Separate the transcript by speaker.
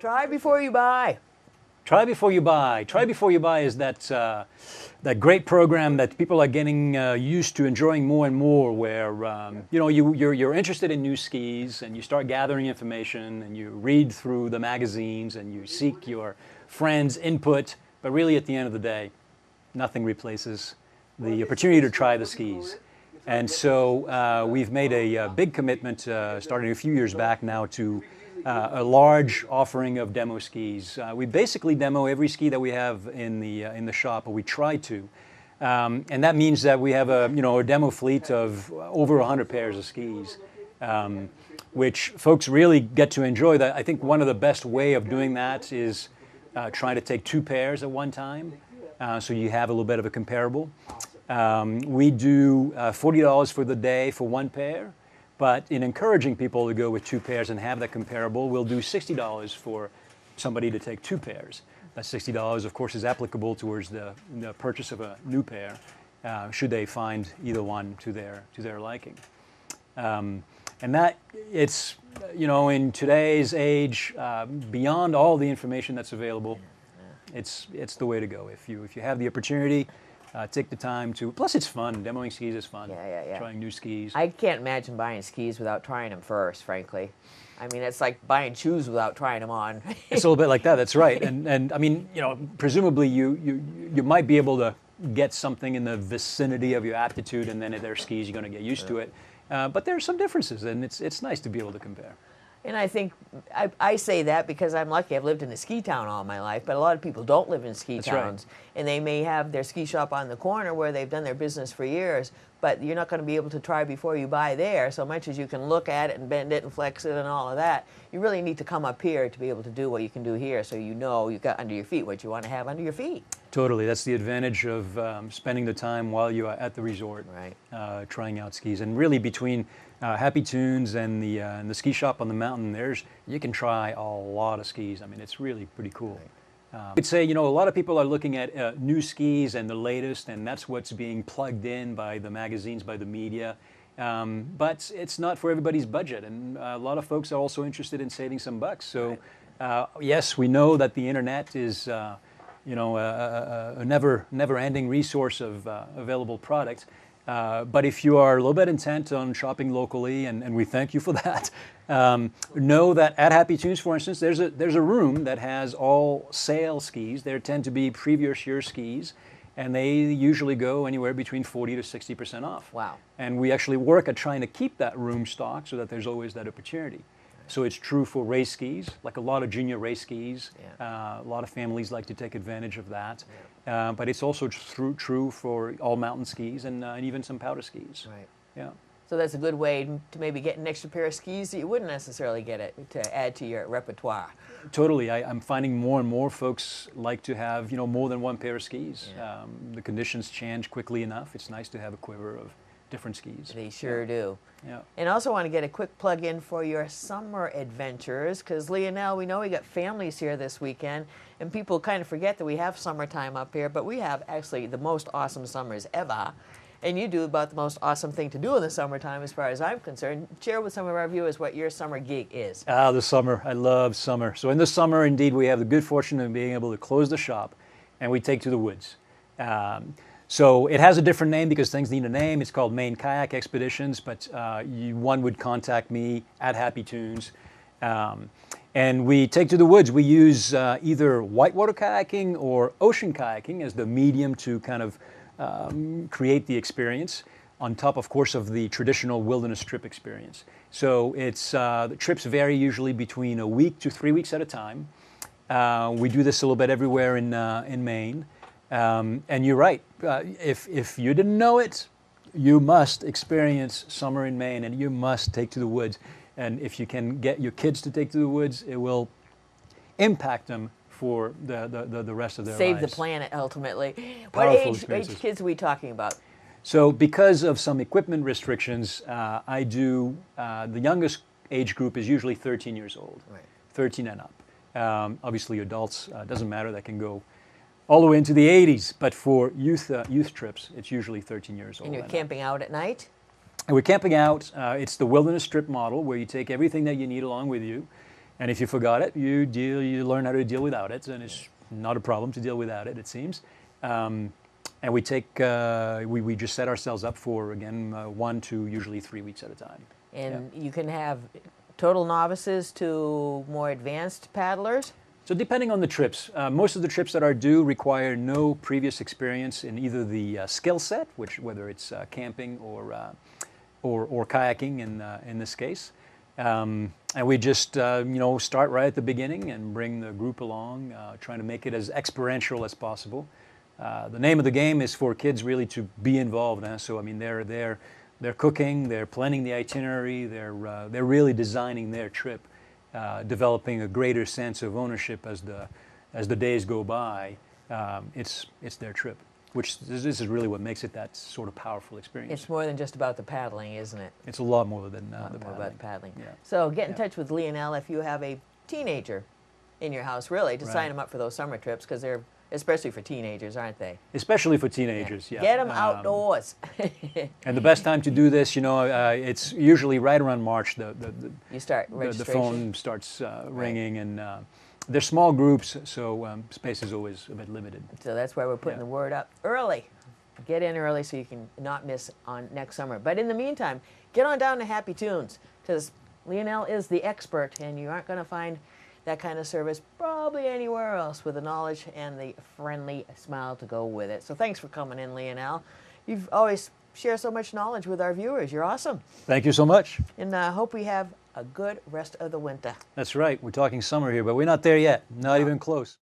Speaker 1: Try before you buy.
Speaker 2: Try before you buy. Try before you buy is that great program that people are getting used to enjoying more and more. Where you're interested in new skis and you start gathering information and you read through the magazines and you seek your friends' input. But really, at the end of the day, nothing replaces the opportunity to try the skis. And so we've made a big commitment starting a few years back now to a large offering of demo skis. We basically demo every ski that we have in the shop, or we try to. And that means that we have a demo fleet of over 100 pairs of skis, which folks really get to enjoy. That I think one of the best way of doing that is trying to take 2 pairs at one time, so you have a little bit of a comparable. We do $40 for the day for 1 pair. But in encouraging people to go with 2 pairs and have that comparable, we'll do $60 for somebody to take 2 pairs. That $60, of course, is applicable towards the purchase of a new pair, should they find either one to their liking. And that it's in today's age, beyond all the information that's available, it's the way to go. If you have the opportunity. Take the time to. Plus, it's fun. Demoing skis is fun.
Speaker 1: Yeah.
Speaker 2: Trying new skis.
Speaker 1: I can't imagine buying skis without trying them first, frankly. I mean, it's like buying shoes without trying them on.
Speaker 2: It's a little bit like that. That's right. And I mean, presumably you might be able to get something in the vicinity of your aptitude, and then if they're skis, you're going to get used to it. But there are some differences, and it's nice to be able to compare.
Speaker 1: And I think I say that because I'm lucky. I've lived in a ski town all my life, but a lot of people don't live in ski towns.
Speaker 2: Right.
Speaker 1: And they may have their ski shop on the corner where they've done their business for years, but you're not going to be able to try before you buy there. So much as you can look at it and bend it and flex it and all of that, you really need to come up here to be able to do what you can do here, so you've got under your feet what you want to have under your feet.
Speaker 2: Totally. That's the advantage of spending the time while you are at the resort,
Speaker 1: right.
Speaker 2: Trying out skis. And really between Happy Tunes and the ski shop on the mountain, you can try a lot of skis. I mean, it's really pretty cool.
Speaker 1: Right.
Speaker 2: I'd say, a lot of people are looking at new skis and the latest, and that's what's being plugged in by the magazines, by the media. But it's not for everybody's budget, and a lot of folks are also interested in saving some bucks. So, yes, we know that the internet is, a never-ending resource of available product. But if you are a little bit intent on shopping locally, and we thank you for that, know that at Happy Tunes, for instance, there's a room that has all sale skis. There tend to be previous year skis, and they usually go anywhere between 40 to 60% off.
Speaker 1: Wow.
Speaker 2: And we actually work at trying to keep that room stocked so that there's always that opportunity. So it's true for race skis, like a lot of junior race skis.
Speaker 1: Yeah.
Speaker 2: A lot of families like to take advantage of that. Yeah. But it's also true for all mountain skis and even some powder skis.
Speaker 1: Right.
Speaker 2: Yeah.
Speaker 1: So that's a good way to maybe get an extra pair of skis that you wouldn't necessarily get it to add to your repertoire.
Speaker 2: Totally. I'm finding more and more folks like to have more than one pair of skis.
Speaker 1: Yeah.
Speaker 2: The conditions change quickly enough. It's nice to have a quiver of different skis.
Speaker 1: They sure do.
Speaker 2: Yeah.
Speaker 1: And also want to get a quick plug in for your summer adventures, because Lionel, we know we got families here this weekend, and people kind of forget that we have summertime up here, but we have actually the most awesome summers ever. And you do about the most awesome thing to do in the summertime as far as I'm concerned. Share with some of our viewers what your summer gig is.
Speaker 2: The summer. I love summer. So in the summer, indeed, we have the good fortune of being able to close the shop, and we take to the woods. So it has a different name because things need a name. It's called Maine Kayak Expeditions, but one would contact me at Happy Tunes. And we take to the woods. We use either whitewater kayaking or ocean kayaking as the medium to kind of create the experience, on top, of course, of the traditional wilderness trip experience. So the trips vary usually between a week to 3 weeks at a time. We do this a little bit everywhere in Maine. And you're right. If you didn't know it, you must experience summer in Maine, and you must take to the woods. And if you can get your kids to take to the woods, it will impact them for the rest of their lives.
Speaker 1: Save the planet, ultimately. What age kids are we talking about?
Speaker 2: So because of some equipment restrictions, the youngest age group is usually 13 years old,
Speaker 1: right.
Speaker 2: 13 and up. Obviously adults, doesn't matter, that can go all the way into the 80s, but for youth trips, it's usually 13 years old.
Speaker 1: And you're camping out at night?
Speaker 2: And we're camping out. It's the wilderness trip model where you take everything that you need along with you. And if you forgot it, you learn how to deal without it, and it's not a problem to deal without it, it seems. And we take, we just set ourselves up for, again, 1 to usually 3 weeks at a time.
Speaker 1: And you can have total novices to more advanced paddlers?
Speaker 2: So depending on the trips, most of the trips that are due require no previous experience in either the skill set, whether it's camping or kayaking in this case. And we just start right at the beginning and bring the group along, trying to make it as experiential as possible. The name of the game is for kids really to be involved. So I mean, they're cooking, they're planning the itinerary, they're really designing their trip, developing a greater sense of ownership as the days go by. It's their trip, which this is really what makes it that sort of powerful experience.
Speaker 1: It's more than just about the paddling, isn't it?
Speaker 2: It's a lot more than
Speaker 1: More about paddling.
Speaker 2: Yeah.
Speaker 1: So get in touch with Lionel if you have a teenager in your house, really, to sign them up for those summer trips, because they're especially for teenagers, aren't they?
Speaker 2: Especially for teenagers, yeah.
Speaker 1: Get them outdoors.
Speaker 2: And the best time to do this, it's usually right around March.
Speaker 1: You start registration.
Speaker 2: The phone starts ringing, and they're small groups, so space is always a bit limited.
Speaker 1: So that's why we're putting the word up early. Get in early so you can not miss on next summer. But in the meantime, get on down to Happy Tunes, because Lionel is the expert, and you aren't going to find that kind of service probably anywhere else with the knowledge and the friendly smile to go with it. So thanks for coming in, Lionel. You've always shared so much knowledge with our viewers. You're awesome.
Speaker 2: Thank you so much.
Speaker 1: And I hope we have a good rest of the winter.
Speaker 2: That's right. We're talking summer here, but we're not there yet. Not even close.